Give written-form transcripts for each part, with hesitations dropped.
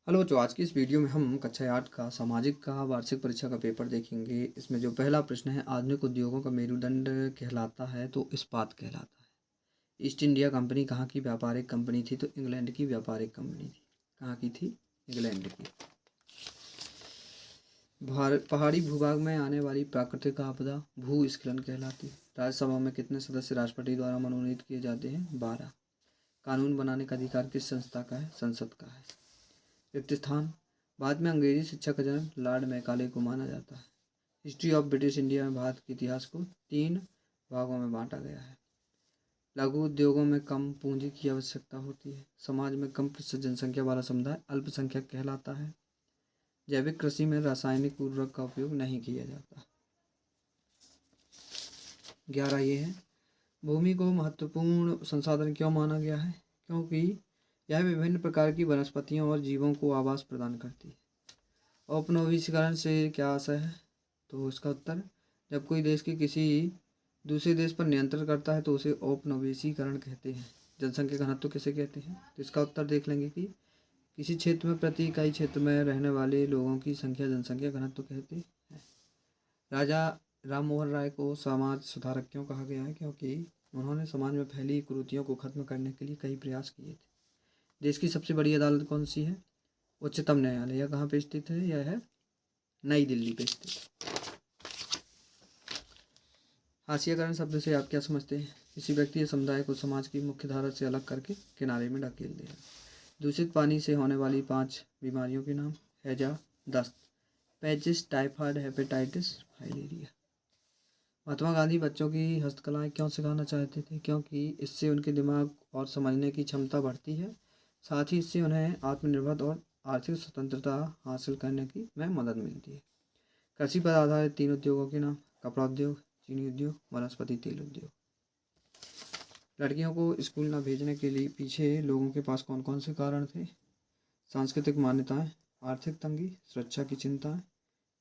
Hello बच्चों, आज की इस वीडियो में हम कक्षा 8 का सामाजिक का वार्षिक परीक्षा का पेपर देखेंगे। इसमें जो पहला प्रश्न है, आधुनिक उद्योगों का मेरुदंड कहलाता है तो इस्पात कहलाता है। ईस्ट इंडिया कंपनी कहाँ की व्यापारिक कंपनी थी? तो इंग्लैंड की व्यापारिक कंपनी थी। कहाँ की थी? इंग्लैंड की। पहाड़ी भूभाग में आने वाली प्राकृतिक आपदा भूस्खलन कहलाती है। राज्यसभा में कितने सदस्य राष्ट्रपति द्वारा मनोनीत किए जाते हैं? 12। कानून बनाने का अधिकार किस संस्था का है? संसद का है। रिक्त स्थान। बाद में अंग्रेजी शिक्षा का जनक लॉर्ड मैकाले को माना जाता है। हिस्ट्री ऑफ ब्रिटिश इंडिया में भारत के इतिहास को 3 भागों में बांटा गया है। लघु उद्योगों में कम पूंजी की आवश्यकता होती है। समाज में कम प्रतिशत जनसंख्या वाला समुदाय अल्पसंख्यक कहलाता है। जैविक कृषि में रासायनिक उर्वरक का उपयोग नहीं किया जाता। 11 ये है, भूमि को महत्वपूर्ण संसाधन क्यों माना गया है? क्योंकि यह विभिन्न प्रकार की वनस्पतियों और जीवों को आवास प्रदान करती है। औपनिवेशीकरण से क्या आशय है? तो इसका उत्तर, जब कोई देश के किसी दूसरे देश पर नियंत्रण करता है तो उसे औपनिवेशीकरण कहते हैं। जनसंख्या घनत्व किसे कहते हैं? तो इसका उत्तर देख लेंगे कि किसी क्षेत्र में प्रति इकाई क्षेत्र में रहने वाले लोगों की संख्या जनसंख्या घनत्व कहते हैं। राजा राम मोहन राय को समाज सुधारक क्यों कहा गया है? क्योंकि उन्होंने समाज में फैली कुरीतियों को खत्म करने के लिए कई प्रयास किए थे। देश की सबसे बड़ी अदालत कौन सी है? उच्चतम न्यायालय। यह कहाँ पे स्थित है? यह है नई दिल्ली पे स्थित। हाशियाकरण शब्द से आप क्या समझते हैं? किसी व्यक्ति या समुदाय को समाज की मुख्य धारा से अलग करके किनारे में ढकेल देना। दूषित पानी से होने वाली 5 बीमारियों के नाम? हैजा, दस्त, पेचिस, typhoid, hepatitis, filaria. Mahatma Gandhi बच्चों की हस्तकलाएं क्यों सिखाना चाहते थे? क्योंकि इससे उनके दिमाग और समझने की क्षमता बढ़ती है। साथ ही इससे उन्हें आत्मनिर्भर और आर्थिक स्वतंत्रता हासिल करने की में मदद मिलती है। कृषि पर आधारित 3 उद्योगों के नाम? कपड़ा उद्योग, चीनी उद्योग, वनस्पति तेल उद्योग। लड़कियों को स्कूल न भेजने के लिए पीछे लोगों के पास कौन कौन से कारण थे? सांस्कृतिक मान्यताएं, आर्थिक तंगी, सुरक्षा की चिंताएं,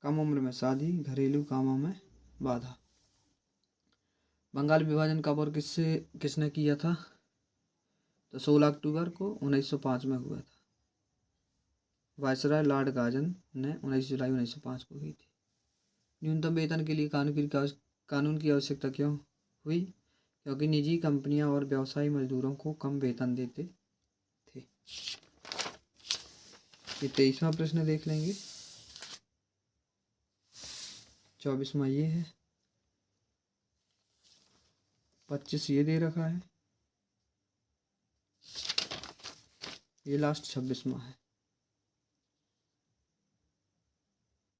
कम उम्र में शादी, घरेलू कामों में बाधा। बंगाल विभाजन कब और किसने किया था? तो 16 अक्टूबर को 1905 में हुआ था। वायसराय लॉर्ड गार्जन ने 19 जुलाई 1905 को की थी। न्यूनतम वेतन के लिए कानून की आवश्यकता क्यों हुई? क्योंकि निजी कंपनियां और व्यवसायी मजदूरों को कम वेतन देते थे। ये 23वां प्रश्न देख लेंगे। 24वां ये है, 25 ये दे रखा है, ये लास्ट 26वां है।